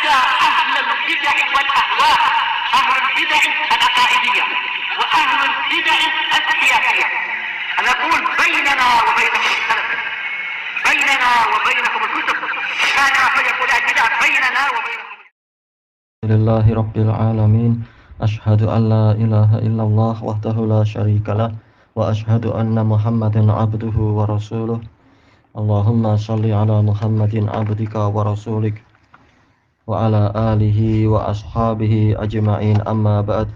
حتى أهل البدع والأهواء، أهل البدع العقائدية وأهل البدع السياسية. أنا أقول بيننا وبينكم السلف، بيننا وبينكم الكتب، كان فيقول البدع بيننا وبينكم. لله رب العالمين، أشهد أن لا إله إلا الله وحده لا شريك له وأشهد أن محمدا عبده ورسوله. اللهم صل على محمد عبدك ورسولك وعلى آله وأصحابه أجمعين، أما بعد.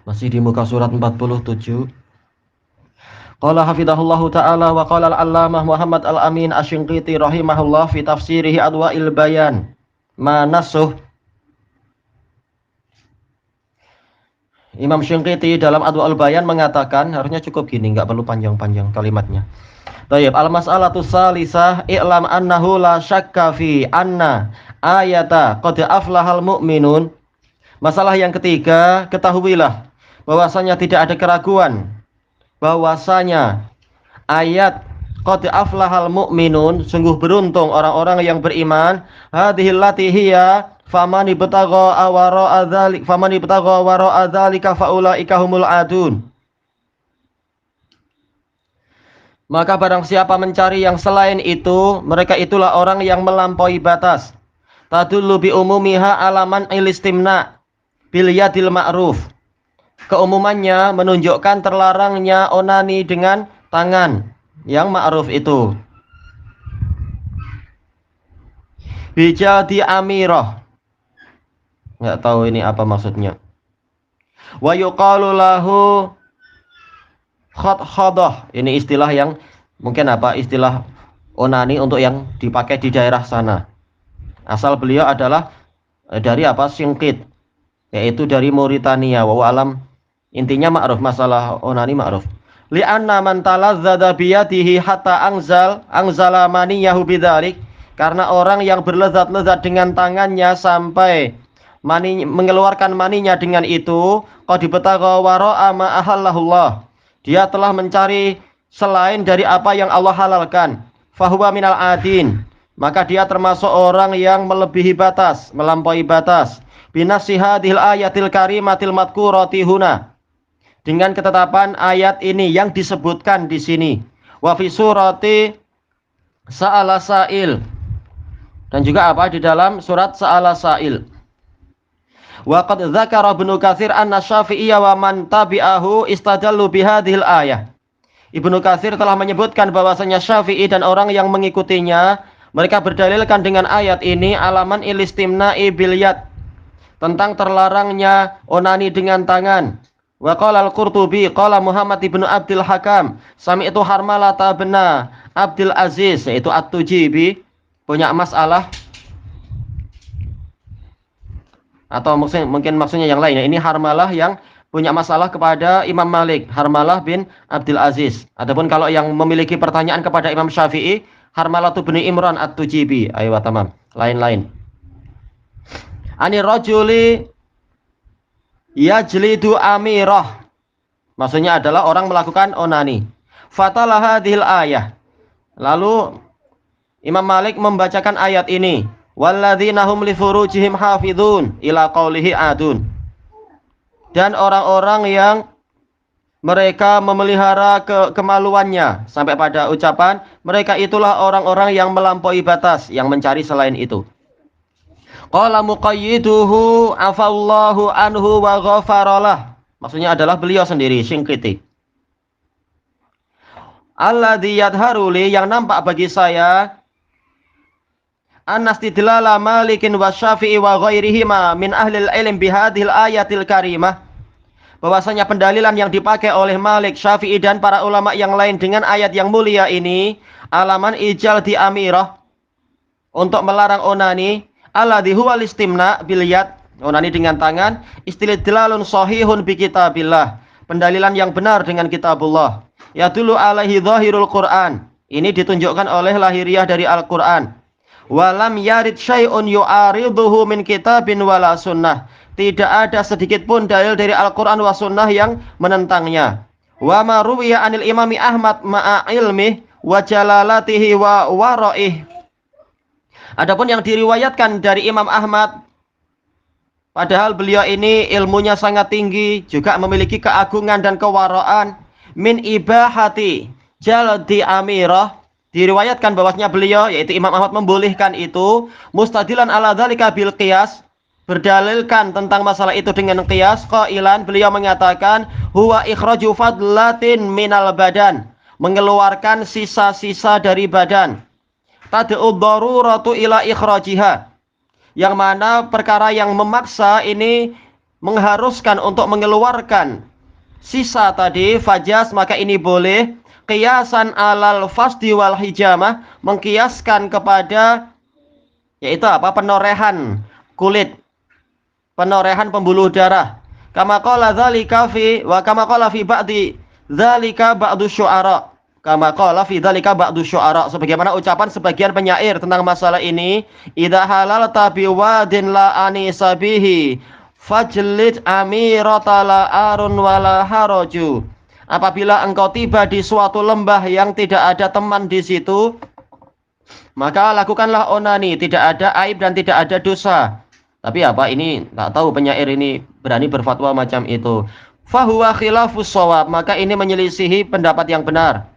Masih di muka surat 47. Qala hafidhahullahu ta'ala wa qala al-allamah Muhammad al-Amin Asy-Shinqiti rahimahullah fi tafsirihi Adwa'il Bayan ma nasuh. Imam Shinqiti dalam Adwa'ul Bayan mengatakan, harusnya cukup gini, nggak perlu panjang-panjang kalimatnya. Tayyib, al-mas'alatu salisah i'lam annahu la syakka fi anna ayata qad aflahal mu'minun. Masalah yang ketiga, ketahuilah bahwasanya tidak ada keraguan bahwasanya ayat qad aflahal mu'minun, sungguh beruntung orang-orang yang beriman, hadhil lati hiya faman ibtagha wara'a dzalik faman ibtagha wara'a dzalika faulaika humul adun. Maka barang siapa mencari yang selain itu, mereka itulah orang yang melampaui batas. Tadullu bi umumiha alaman ilistimna bil yadil ma'ruf. Keumumannya menunjukkan terlarangnya onani dengan tangan yang ma'ruf itu. Bijadi amirah, nggak tahu ini apa maksudnya. Wa yuqalu lahu khadkhadah, ini istilah yang mungkin apa, istilah onani untuk yang dipakai di daerah sana. Asal beliau adalah dari apa, Shinqit, yaitu dari Mauritania. Wa alam, intinya ma'ruf, masalah onani ma'ruf. Li'anna man talazzada biyadihi hatta anzala maniyahu bidzalik, karena orang yang berlezat-lezat dengan tangannya sampai mengeluarkan maninya dengan itu, qad ibtagha wara'a ma ahallahullah, dia telah mencari selain dari apa yang Allah halalkan. Fahuwa minal adin, maka dia termasuk orang yang melebihi batas, melampaui batas. Binasihadil ayatil karimatil madkurati huna, dengan ketetapan ayat ini yang disebutkan di sini. Wa fi surati Sa'ala Sa'il, dan juga apa di dalam surat Sa'ala Sa'il. Wa qad dzakara Ibnu Katsir anna Syafi'iyya wa man tabi'ahu istadallu bihadhil ayah. Ibnu Katsir telah menyebutkan bahwasanya Syafi'i dan orang yang mengikutinya, mereka berdalilkan dengan ayat ini alaman ilistimna'i bil yad, tentang terlarangnya onani dengan tangan. Wa qala al-Qurtubi qala Muhammad ibnu Abdul Hakam sami'tu Harmalah bin Abdul Aziz, yaitu At-Tujibi, punya masalah, atau mungkin maksudnya yang lain. Ini Harmalah yang punya masalah kepada Imam Malik, Harmalah bin Abdul Aziz. Adapun kalau yang memiliki pertanyaan kepada Imam Syafi'i, Harmalah bin Imran At-Tujibi. Ayo tamam, lain-lain. Ani rajuli yajlidu amirah, maksudnya adalah orang melakukan onani. Fatalah hadhil ayah, lalu Imam Malik membacakan ayat ini. Walladzina hum li furujihim hafizun ila qaulihi adun, dan orang-orang yang mereka memelihara kemaluannya sampai pada ucapan mereka itulah orang-orang yang melampaui batas, yang mencari selain itu. Qala muqayyiduhu afallahu anhu wa ghafaralah, maksudnya adalah beliau sendiri, Shinqiti. Alladzi yadharu li, yang nampak bagi saya, anastidlala Malikin wa Syafi'i wa ghairihima min ahlil ilm bihadhil ayatil karimah, bahwasanya pendalilan yang dipakai oleh Malik, Syafi'i dan para ulama yang lain dengan ayat yang mulia ini, alaman ijal di amirah, untuk melarang onani, alladzi huwal istimna bil yad, onani dengan tangan, istidlalun sahihun bi kitabillah, pendalilan yang benar dengan kitabullah. Yadullu alaihi zahirul Qur'an, ini ditunjukkan oleh lahiriah dari Al-Qur'an. Walam yarid syai'un yu'ariduhu min kitabin wala sunnah, tidak ada sedikit pun dalil dari Al-Quran wa sunnah yang menentangnya. Wa ma ruwiya anil imami Ahmad ma'a ilmih wa jalalatihi wa wara'ih. Adapun yang diriwayatkan dari Imam Ahmad, padahal beliau ini ilmunya sangat tinggi, juga memiliki keagungan dan kewaraan, min ibahati jaldi amirah, diriwayatkan bahwasanya beliau, yaitu Imam Ahmad, membolehkan itu, mustadilan ala dzalika bil qiyas, berdalilkan tentang masalah itu dengan qiyas. Qailan, beliau mengatakan, huwa ikhraju fadlatin minal badan, mengeluarkan sisa-sisa dari badan. Tad'u daruratu ila ikhrajiha, yang mana perkara yang memaksa ini mengharuskan untuk mengeluarkan sisa tadi, fajas, maka ini boleh. Qiyasan alal fasdi wal hijamah, mengkiaskan kepada, yaitu apa, penorehan kulit, penorehan pembuluh darah. Kama qala dzalika fi wa kama qala fi ba'di dzalika ba'du syu'ara. Kama qala fi dzalika ba'du syu'ara, sebagaimana ucapan sebagian penyair tentang masalah ini, idza halalta bi wadin la anisa bihi fajlid amirata la arun wala haraju. Apabila engkau tiba di suatu lembah yang tidak ada teman di situ, maka lakukanlah onani, tidak ada aib dan tidak ada dosa. Tapi apa ini, tak tahu penyair ini berani berfatwa macam itu. Fahuwa khilafus shawab, maka ini menyelisihi pendapat yang benar.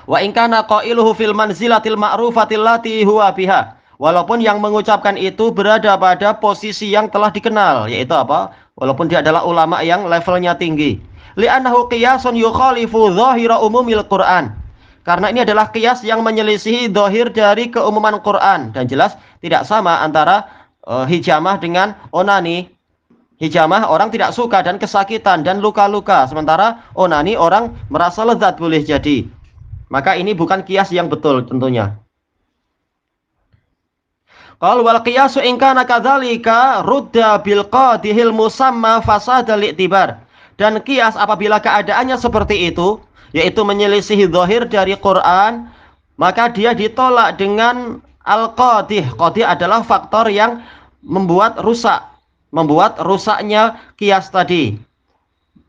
Wa in kana qailuhu fil manzilatil ma'rufatil lati huwa biha, walaupun yang mengucapkan itu berada pada posisi yang telah dikenal, yaitu apa? Walaupun dia adalah ulama yang levelnya tinggi. Li'annahu qiyasun yukhalifu dhahira umumil Qur'an, karena ini adalah qiyas yang menyelisihi dhahir dari keumuman Quran, dan jelas tidak sama antara hijamah dengan onani. Hijamah orang tidak suka dan kesakitan dan luka-luka, sementara onani orang merasa lezat boleh jadi. Maka ini bukan qiyas yang betul tentunya. Qal wal qiyasu in kana kadzalika rudda bil qadihil musamma fasada li'tibar. Dan qiyas apabila keadaannya seperti itu, yaitu menyelisihi zahir dari Quran, maka dia ditolak dengan al-qadih. Qadih adalah faktor yang membuat rusak, membuat rusaknya qiyas tadi.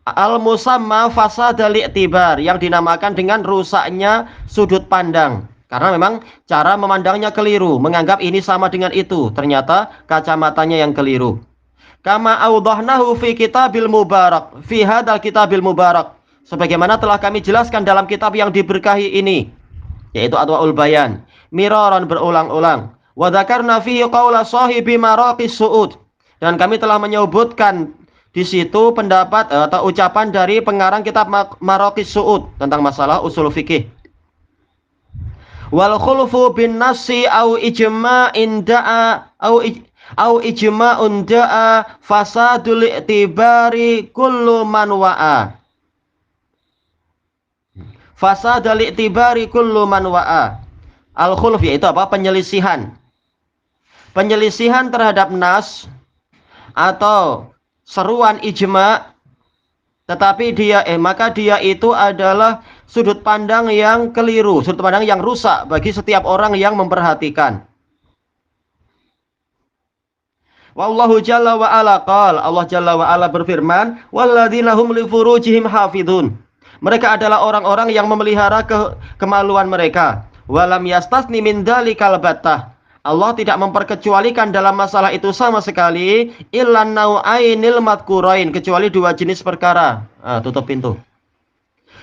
Al-musamma fasada li'tibar, yang dinamakan dengan rusaknya sudut pandang. Karena memang cara memandangnya keliru, menganggap ini sama dengan itu, ternyata kacamatanya yang keliru. Kama awdahnahu fi kitabil mubarak, fi hadal kitabil mubarak, sebagaimana telah kami jelaskan dalam kitab yang diberkahi ini, yaitu Adwaul Bayan, miraran, berulang-ulang. Wa dzakarna fihi qaula sahibi maraqis su'ud, dan kami telah menyebutkan di situ pendapat atau ucapan dari pengarang kitab Maraqis Su'ud tentang masalah usul fikih. Wal khulfu bin nasi au ijma'in da'a au ijma'un da'a fasadul i'tibari kullu man wa'a. Fasadul i'tibari kullu man wa'a. Al khulf yaitu apa? Penyelisihan. Penyelisihan terhadap nas atau seruan ijma, tetapi maka dia itu adalah sudut pandang yang keliru, sudut pandang yang rusak bagi setiap orang yang memperhatikan. Wallahu jalla wa ala qala, Allah jalla wa ala berfirman, walladzina hum li furujihim hafidun. Mereka adalah orang-orang yang memelihara kemaluan mereka. Walam yastasni min dzalikal battah. Allah tidak memperkecualikan dalam masalah itu sama sekali, illan nau'ainil madhkurain, kecuali dua jenis perkara. Tutup pintu.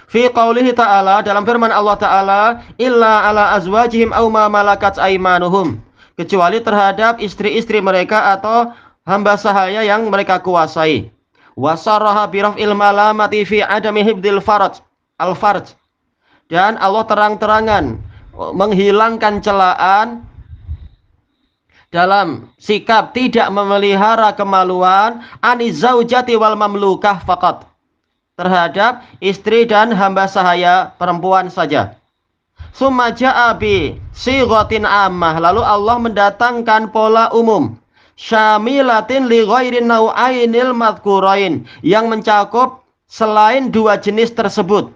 Fi qaulihi ta'ala, dalam firman Allah Ta'ala, illa ala azwajihim aw ma malakat aimanuhum, kecuali terhadap istri-istri mereka atau hamba sahaya yang mereka kuasai. Wasarraha biraf'il malamati fi adami hibdil farj, al-farj, dan Allah terang-terangan menghilangkan celaan dalam sikap tidak memelihara kemaluan anizaujati wal mamlukah faqat, terhadap istri dan hamba sahaya perempuan saja. Summa ja'a bi sighatin ammah, lalu Allah mendatangkan pola umum syamilatin li ghairi nau'ainil madhkurain, yang mencakup selain dua jenis tersebut.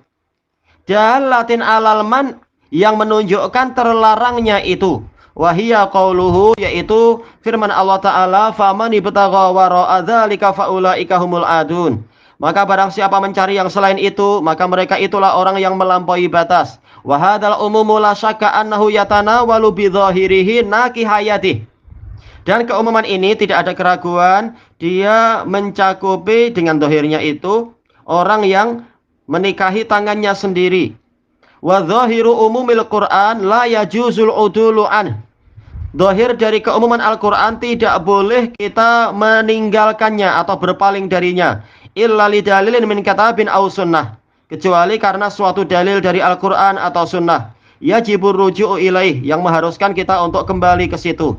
Dalatin alal man, yang menunjukkan terlarangnya itu. Wahia qauluhu, yaitu firman Allah Ta'ala, faman ibtagha wara'a dzalika faulaika humul adun. Maka barang siapa mencari yang selain itu, maka mereka itulah orang yang melampaui batas. Wa hadzal umumu la syakka annahu yatanawalu bi dhahirihi naqi hayatih. Dan keumuman ini tidak ada keraguan, dia mencakupi dengan dohirnya itu orang yang menikahi tangannya sendiri. Wa dhahiru umumil Qur'an la yajuzul udulu an. Dohir dari keumuman Al-Quran tidak boleh kita meninggalkannya atau berpaling darinya. Illa li dalilin min katabin aw sunnah. Kecuali karena suatu dalil dari Al-Quran atau sunnah. Yajibur ruju'u ilaih, yang mengharuskan kita untuk kembali ke situ.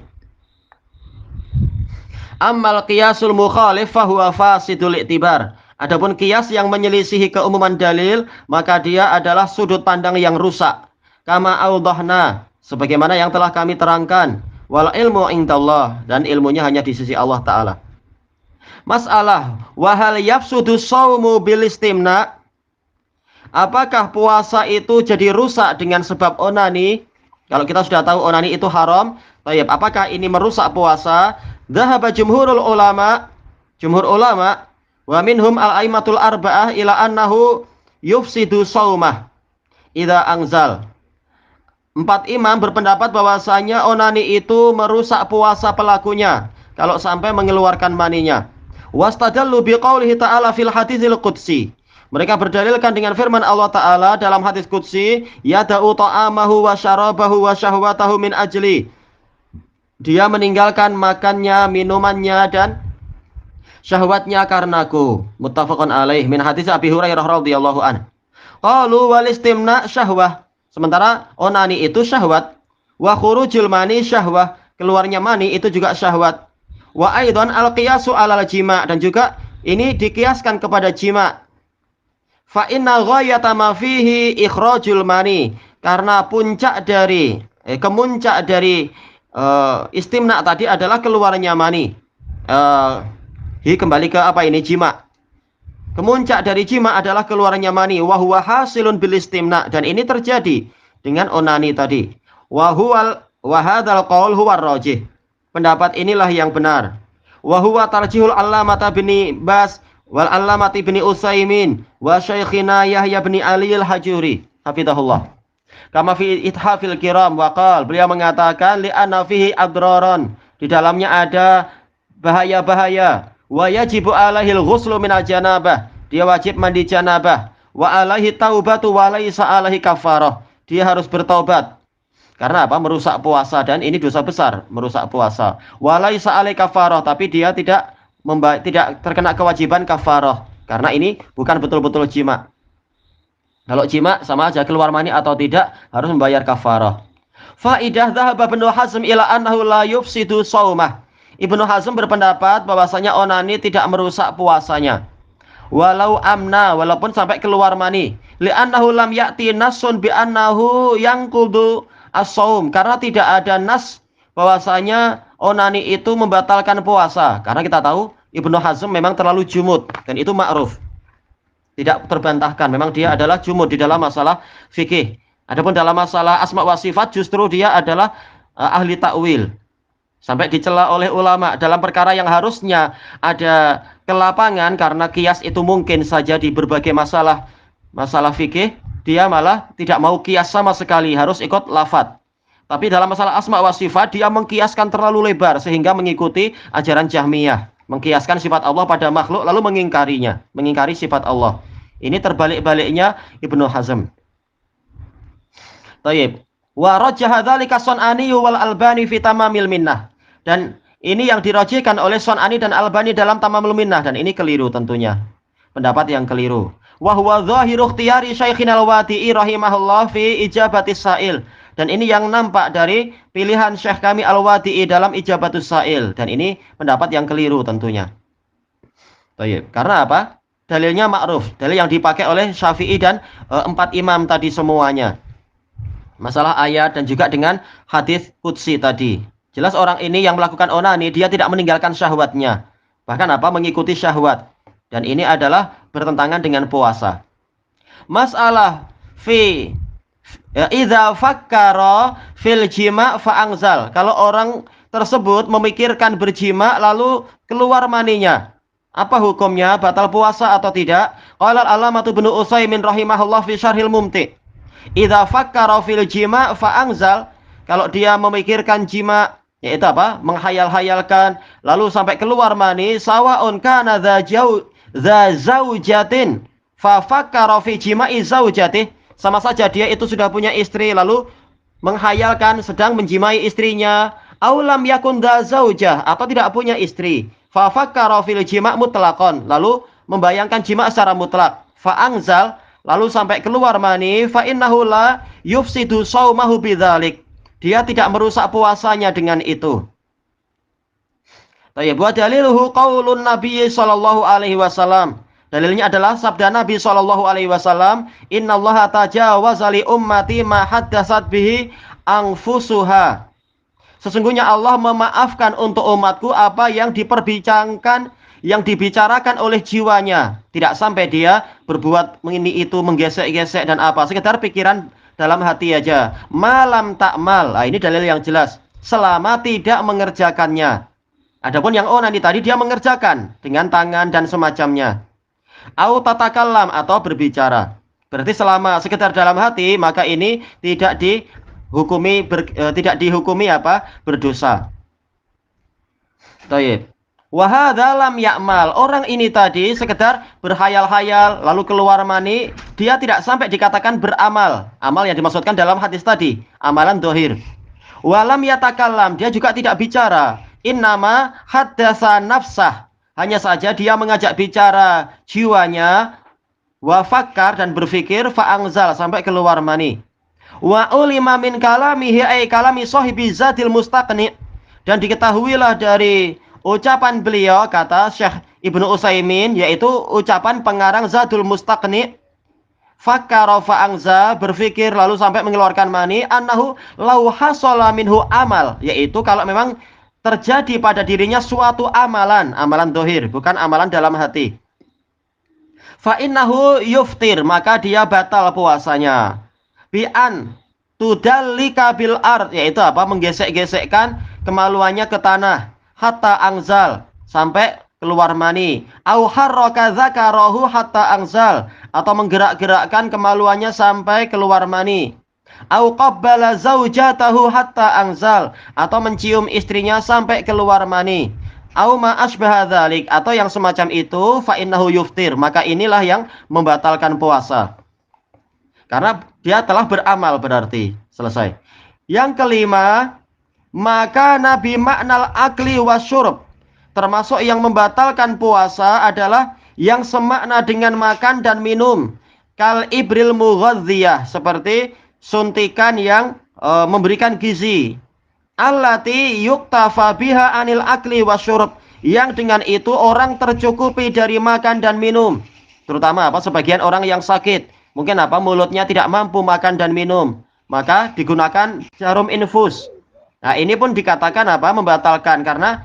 Ammal qiyasul mukhalif fahuwa fasidul i'tibar. Adapun qiyas yang menyelisihi keumuman dalil, maka dia adalah sudut pandang yang rusak. Kama awdahna, sebagaimana yang telah kami terangkan. Wal ilmu indallah, dan ilmunya hanya di sisi Allah Ta'ala. Masalah, wahal yafsudu shaumu bil istimna. Apakah puasa itu jadi rusak dengan sebab onani? Kalau kita sudah tahu onani itu haram, apakah ini merusak puasa? Dhahaba jumhur ulama, wa minhum al-aimatul arba'ah ila annahu yufsidu shaumah idza angzal. 4 imam berpendapat bahwasanya onani itu merusak puasa pelakunya kalau sampai mengeluarkan maninya. Wastadallu biqaulihi ta'ala fil haditsil qudsi. Mereka berdalilkan dengan firman Allah Ta'ala dalam hadis qudsi, yada'u ta'amahu wa syarabahu wa syahwatahu min ajli. Dia meninggalkan makannya, minumannya, dan syahwatnya karenaku. Muttafaqun alaih min hadis Abi Hurairah radhiyallahu anhu. Qalu wal istimna syahwah. Sementara onani itu syahwat. Wa khurujul mani syahwah. Keluarnya mani itu juga syahwat. Wa aidan al qiyasu alal jima, dan juga ini dikiaskan kepada jima. Fa inna ghayata ma fihi ikhrajul mani. Karena puncak dari kemuncak dari istimna tadi adalah keluarnya mani. Kembali ke apa ini? Jima. Kemuncak dari jima adalah keluarnya mani. Wa huwa hasilun bil istimna, dan ini terjadi dengan onani tadi. Wa hadzal qaul huwa rajih. Pendapat inilah yang benar. Wa huwa tarjihul allamah bin Bas wal allamah bin Utsaimin wa syaikhina Yahya bin Ali al-Hajuri hafizahullah. Kama fi ithafil kiram wa qal, beliau mengatakan li anna fihi adraran, di dalamnya ada bahaya-bahaya. Wa yajibu alaihil ghuslu minal janabah, dia wajib mandi janabah. Wa alaihi taubatu wa laisa alaihi kafarah, dia harus bertaubat. Karena apa? Merusak puasa, dan ini dosa besar, merusak puasa. Wa laisa alaihi kafarah, tapi dia tidak terkena kewajiban kafarah, karena ini bukan betul-betul jima. Kalau jima sama aja keluar mani atau tidak, harus membayar kafarah. Faidah dhahaba Ibnu Hazm ila annahu la yufsidu shaumah. Ibnu Hazm berpendapat bahwasanya onani tidak merusak puasanya. Walau amna, walaupun sampai keluar mani. Li'annahu lam ya'ti nasun bi annahu yanqudu as-shaum, karena tidak ada nas bahwasanya onani itu membatalkan puasa. Karena kita tahu Ibnu Hazm memang terlalu jumud, dan itu ma'ruf. Tidak terbantahkan, memang dia adalah jumud di dalam masalah fikih. Adapun dalam masalah asma wa sifat justru dia adalah ahli takwil. Sampai dicela oleh ulama dalam perkara yang harusnya ada kelapangan karena kias itu mungkin saja di berbagai masalah fikih, dia malah tidak mau kias sama sekali, harus ikut lafadz. Tapi dalam masalah asma wa sifat dia mengkiaskan terlalu lebar sehingga mengikuti ajaran Jahmiyah. Mengkiaskan sifat Allah pada makhluk lalu mengingkari sifat Allah. Ini terbalik-baliknya Ibnu Hazm. Tayyib. Wa rajjaha dzalika Sun'ani wal Albani fi Tamamil Minnah. Dan ini yang dirajihkan oleh Sun'ani dan Albani dalam Tamamul Minnah, dan ini keliru tentunya. Pendapat yang keliru. Wa huwa dhahiru ikhtiyari Syaikhina Al-Wadi'i rahimahullah fi ijabatis sa'il. Dan ini yang nampak dari pilihan Syekh kami Al-Wadi'i dalam Ijabatus Sa'il. Dan ini pendapat yang keliru tentunya. Baik. Karena apa? Dalilnya ma'ruf. Dalil yang dipakai oleh Syafi'i dan 4 imam tadi semuanya. Masalah ayat dan juga dengan hadis qudsi tadi. Jelas orang ini yang melakukan onani, dia tidak meninggalkan syahwatnya. Bahkan apa? Mengikuti syahwat. Dan ini adalah bertentangan dengan puasa. Masalah fi idza fakkara fil jima' fa'angzal. Kalau orang tersebut memikirkan berjima lalu keluar maninya. Apa hukumnya? Batal puasa atau tidak? Qala al-Allamah Ibnu Utsaimin rahimahullah fi Syarhil Mumti. Idza fakkara fil jima' fa anzal. Kalau dia memikirkan jima, yaitu apa? Menghayal-hayalkan lalu sampai keluar mani, sawaun kana dza zaujatin fa fakkara fi jima'i zaujatih. Sama saja dia itu sudah punya istri lalu menghayalkan sedang menjimai istrinya, aulam yakun dza zaujah atau tidak punya istri, fa fakkara fil jima' mutlaqan, lalu membayangkan jima' secara mutlak, fa anzal, lalu sampai keluar mani, fa innahu la yufsidu shaumahu bidzalik, dia tidak merusak puasanya dengan itu. Tayyib, wa daliluhu qaulun Nabi sallallahu alaihi wasallam. Dalilnya adalah sabda Nabi sallallahu alaihi wasallam, "Innallaha tajawaza li ummati ma haddatsat bihi anfusuha." Sesungguhnya Allah memaafkan untuk umatku apa yang diperbincangkan, yang dibicarakan oleh jiwanya. Tidak sampai dia berbuat ini itu, menggesek-gesek dan apa, sekedar pikiran dalam hati aja. Malam takmal. Nah, ini dalil yang jelas. Selama tidak mengerjakannya. Adapun yang onani tadi dia mengerjakan dengan tangan dan semacamnya. Au tatakallam atau berbicara. Berarti selama sekedar dalam hati maka ini tidak dihukumi apa? Berdosa. Baik. Wa hadza lam ya'mal. Orang ini tadi sekedar berhayal-hayal lalu keluar mani, dia tidak sampai dikatakan beramal. Amal yang dimaksudkan dalam hadis tadi, amalan dzahir. Wa lam yatakallam, dia juga tidak bicara. Innama haddatsa nafsah. Hanya saja dia mengajak bicara jiwanya, wa fakkar dan berpikir, fa'angzal sampai keluar mani. Wa ulima min kalamihi ay kalami sahibi zatil mustaqni, dan diketahuilah dari ucapan beliau, kata Syekh Ibnu Utsaimin, yaitu ucapan pengarang Zadul Mustaqni, fakkara fa'angza, berpikir lalu sampai mengeluarkan mani, annahu law hasala minhu amal, yaitu kalau memang terjadi pada dirinya suatu amalan, amalan dohir, bukan amalan dalam hati. Fa'innahu yuftir, maka dia batal puasanya. Bi'an tudallika bil ard, yaitu apa? Menggesek-gesekkan kemaluannya ke tanah. Hatta angzal, sampai keluar mani. Au harraka dzakarahu hatta angzal, atau menggerak-gerakkan kemaluannya sampai keluar mani. Au qabbala zaujatahu hatta angzal, atau mencium istrinya sampai keluar mani. Au ma asbaha dzalik, atau yang semacam itu, fa innahu yuftir, maka inilah yang membatalkan puasa. Karena dia telah beramal berarti. Selesai. Yang kelima, maka nabi maknal akli wasyurb, termasuk yang membatalkan puasa adalah yang semakna dengan makan dan minum. Kal ibril mughadziyah, seperti suntikan yang memberikan gizi. Allati yuktafa biha anil akli wasyurb, yang dengan itu orang tercukupi dari makan dan minum. Terutama apa? Sebagian orang yang sakit, mungkin apa? Mulutnya tidak mampu makan dan minum, maka digunakan jarum infus. Nah, ini pun dikatakan apa? Membatalkan, karena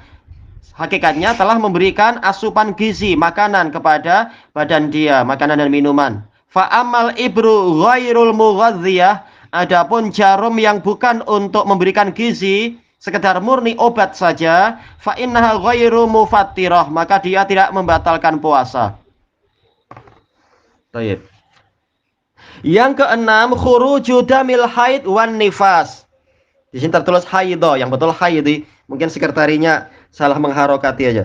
hakikatnya telah memberikan asupan gizi, makanan kepada badan dia, makanan dan minuman. Fa'amal ibru ghairul mughadziyah, adapun jarum yang bukan untuk memberikan gizi, sekedar murni obat saja, fa innaha ghairu mufattirah, maka dia tidak membatalkan puasa. Baik. Yang keenam, khuruju damil haid wan nifas. Di sini tertulis haidho, yang betul haidi, mungkin sekretarinya salah mengharokati aja.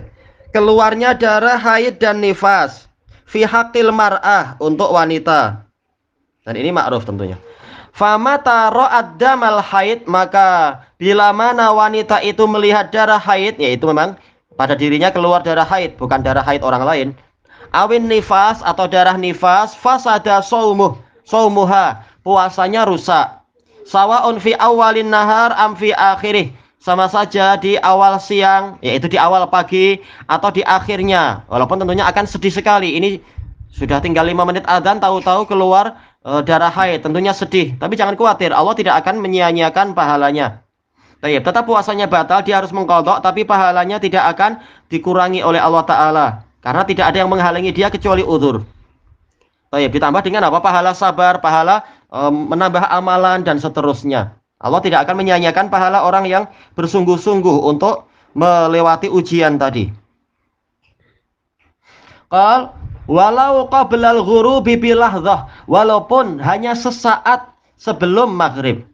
Keluarnya darah haid dan nifas fi haqqil mar'ah, untuk wanita. Dan ini ma'ruf tentunya. Famata ra'ad damal haid, maka bila mana wanita itu melihat darah haid, yaitu memang pada dirinya keluar darah haid, bukan darah haid orang lain. Awin nifas, atau darah nifas, fasada saumuha, puasanya rusak. Sawa'un fi awalin nahar am fi akhirih, sama saja di awal siang, yaitu di awal pagi, atau di akhirnya. Walaupun tentunya akan sedih sekali. Ini sudah tinggal 5 menit adzan, tahu-tahu keluar darah haid. Tentunya sedih. Tapi jangan khawatir, Allah tidak akan menyia-nyiakan pahalanya. Tetap puasanya batal, dia harus mengqadha, tapi pahalanya tidak akan dikurangi oleh Allah Ta'ala. Karena tidak ada yang menghalangi dia kecuali udzur. Ditambah dengan apa? Pahala sabar, pahala menambah amalan, dan seterusnya. Allah tidak akan menyia-nyiakan pahala orang yang bersungguh-sungguh untuk melewati ujian tadi. Qal walau qablal ghurubi bilahdhah, walaupun hanya sesaat sebelum maghrib.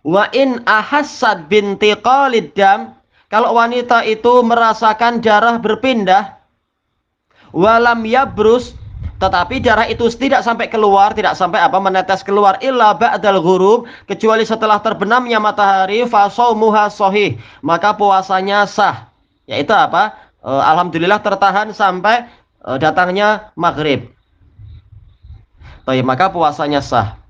Wa in ahassat bintiqalid dam, kalau wanita itu merasakan darah berpindah, walam yabrus, tetapi darah itu tidak sampai keluar, tidak sampai menetes keluar, illa ba'dal ghurub, kecuali setelah terbenamnya matahari, fa shaumuha shahih, maka puasanya sah. Yaitu alhamdulillah tertahan sampai datangnya maghrib. Maka puasanya sah.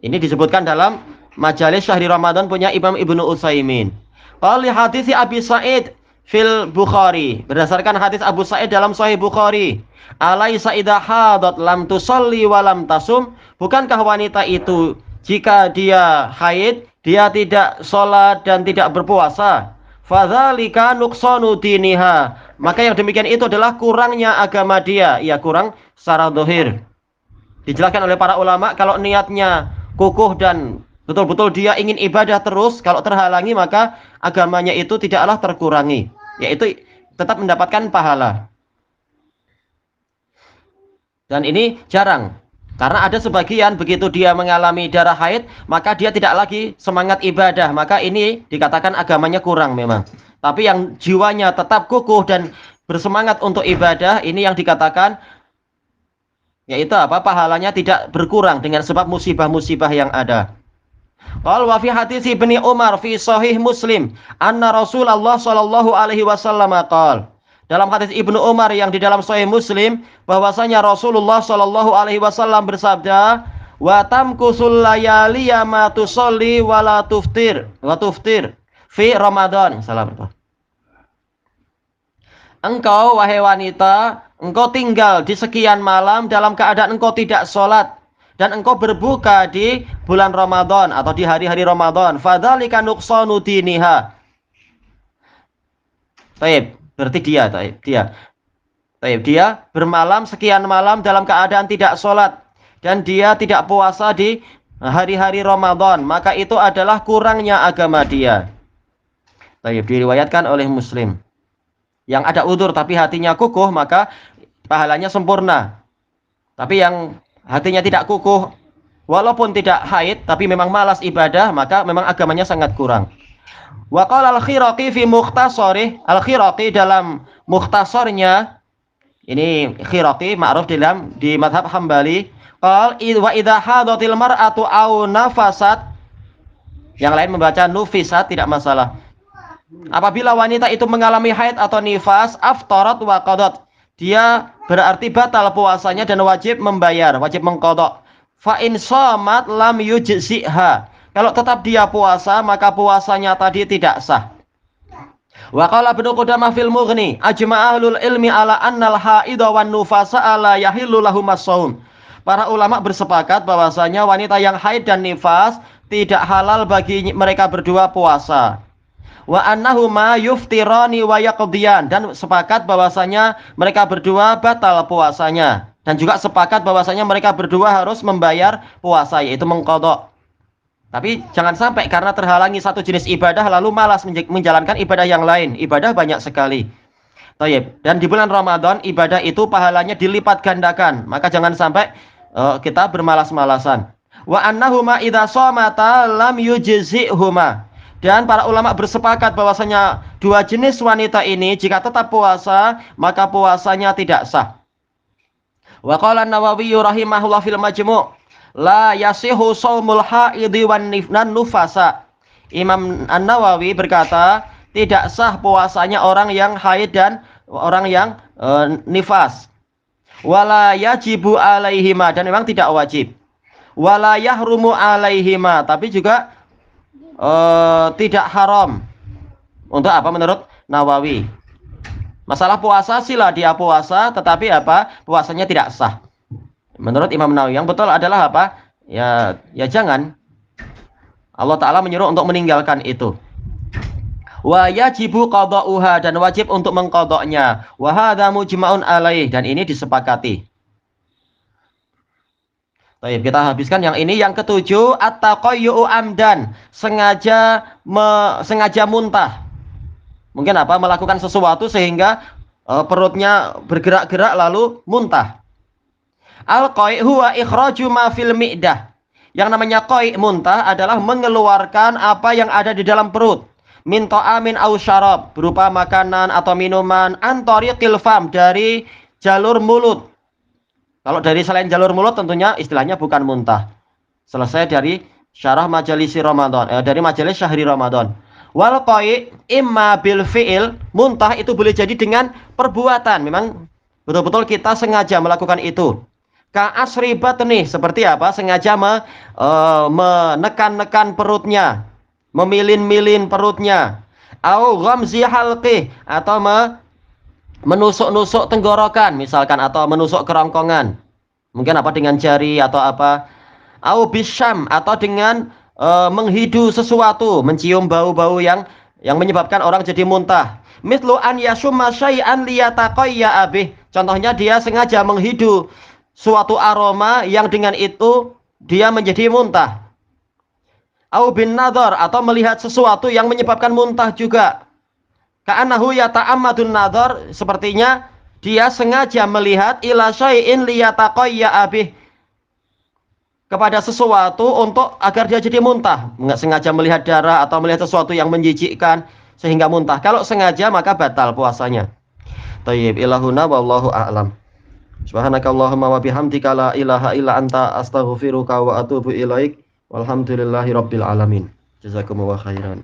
Ini disebutkan dalam Majalis Syahri Ramadan punya Imam Ibnu Utsaimin. Qali hadits Abi Sa'id fil Bukhari, berdasarkan hadis Abu Sa'id dalam Sahih Bukhari, alaisa idza hadat lam tusalli wa lam tasum, bukankah wanita itu jika dia haid dia tidak sholat dan tidak berpuasa, fadzalika nuqsanu diniha, maka yang demikian itu adalah kurangnya agama dia, ya kurang secara zahir. Dijelaskan oleh para ulama, kalau niatnya kukuh dan betul-betul dia ingin ibadah terus, kalau terhalangi maka agamanya itu tidaklah terkurangi, yaitu tetap mendapatkan pahala. Dan ini jarang, karena ada sebagian begitu dia mengalami darah haid maka dia tidak lagi semangat ibadah, maka ini dikatakan agamanya kurang memang. Tapi yang jiwanya tetap kukuh dan bersemangat untuk ibadah, ini yang dikatakan yaitu pahalanya tidak berkurang dengan sebab musibah-musibah yang ada. Qal wa fi hadits Ibnu Umar fi Sahih Muslim anna Rasulullah sallallahu alaihi wasallam qala, dalam hadis Ibnu Umar yang di dalam Sahih Muslim, bahwasanya Rasulullah sallallahu alaihi wasallam bersabda, wa tamkusul layali ma tusalli wa la tuftir fi Ramadan. Engkau wahai wanita, engkau tinggal di sekian malam dalam keadaan engkau tidak sholat, dan engkau berbuka di bulan Ramadan atau di hari-hari Ramadan, fadzalika nuqsanu diniha. Berarti dia bermalam sekian malam dalam keadaan tidak sholat dan dia tidak puasa di hari-hari Ramadan, maka itu adalah kurangnya agama dia. Diriwayatkan oleh Muslim. Yang ada udzur tapi hatinya kukuh, maka pahalanya sempurna. Tapi yang hatinya tidak kukuh, walaupun tidak haid tapi memang malas ibadah, maka memang agamanya sangat kurang. Wa qala al-Khiraqi fi mukhtasarih, al-Khiraqi dalam mukhtasarnya, ini Khiraqi ma'ruf di mazhab Hambali, qal wa idza hadatil mar'atu aw nafasat, yang lain membaca nufisat tidak masalah. Apabila wanita itu mengalami haid atau nifas, aftarat wa qadat, dia berarti batal puasanya dan wajib membayar, wajib mengqadha. Fa in shamat lam yujziha, kalau tetap dia puasa maka puasanya tadi tidak sah. Wa qala Ibnu Qudamah fil Mughni, ajma ahlul ilmi ala annal haidha wan nufasa la yahillu lahum as-shaum. Para ulama bersepakat bahwasanya wanita yang haid dan nifas tidak halal bagi mereka berdua puasa. Wa annahuma yuftirani wa yaqdiyan, dan sepakat bahwasanya mereka berdua batal puasanya, dan juga sepakat bahwasanya mereka berdua harus membayar puasa, yaitu mengqadha. Tapi jangan sampai karena terhalangi satu jenis ibadah lalu malas menjalankan ibadah yang lain. Ibadah banyak sekali. Dan di bulan Ramadan ibadah itu pahalanya dilipat gandakan, maka jangan sampai kita bermalas-malasan. Wa annahuma idza shamata lam yujzihuma, dan para ulama bersepakat bahwasanya dua jenis wanita ini jika tetap puasa maka puasanya tidak sah. Wa qala an-Nawawi rahimahullah fil Majmu', la yasihu shaumul haidhi wan nufasa. Imam An-Nawawi berkata, tidak sah puasanya orang yang haid dan orang yang nifas. Wala yajibu alaihima, dan memang tidak wajib. Wala yahrumu alaihima, tapi juga tidak haram. Untuk menurut Nawawi? Masalah puasa sila dia puasa, tetapi puasanya tidak sah. Menurut Imam Nawawi yang betul adalah Ya jangan. Allah Ta'ala menyuruh untuk meninggalkan itu. Wa yajibu qada'uha, dan wajib untuk mengqada'nya. Wa hadza mujma'un alaih, dan ini disepakati. Baik, kita habiskan yang ini. Yang ketujuh, at-taqayyu'u amdan, sengaja muntah. Mungkin melakukan sesuatu sehingga perutnya bergerak-gerak lalu muntah. Al-qai' huwa ikhraju ma fil mi'dah. Yang namanya qai' muntah adalah mengeluarkan apa yang ada di dalam perut. Min ta'amin aw syarab, berupa makanan atau minuman, an tariqil fam, dari jalur mulut. Kalau dari selain jalur mulut tentunya istilahnya bukan muntah. Selesai dari syarah majalisi Ramadan, dari majelis syahri Ramadan. Wal qai' imma bil fi'il, muntah itu boleh jadi dengan perbuatan. Memang betul-betul kita sengaja melakukan itu. Ka asri batni, seperti apa? Sengaja menekan-nekan perutnya, memilin-milin perutnya. Au ghamzi halqih, atau menusuk-nusuk tenggorokan misalkan, atau menusuk kerongkongan. Mungkin apa dengan jari atau apa. Au bisyam, atau dengan menghidu sesuatu, mencium bau-bau yang menyebabkan orang jadi muntah. Mithlu an yashumma syai'an liyataqayya bih. Contohnya dia sengaja menghidu suatu aroma yang dengan itu dia menjadi muntah. Au bin nadhar, atau melihat sesuatu yang menyebabkan muntah juga. Ka'annahu yata'ammadun nadhar, sepertinya dia sengaja melihat ila syai'in liyataqayya bih, kepada sesuatu untuk agar dia jadi muntah. Enggak sengaja melihat darah atau melihat sesuatu yang menjijikkan sehingga muntah. Kalau sengaja maka batal puasanya. Thayyib, ilahuna wallahu a'lam. Subhanakallahumma wa bihamdika la ilaha illa anta astaghfiruka wa atubu ilaik. Walhamdulillahi rabbil alamin. Jazakumullahu khairan.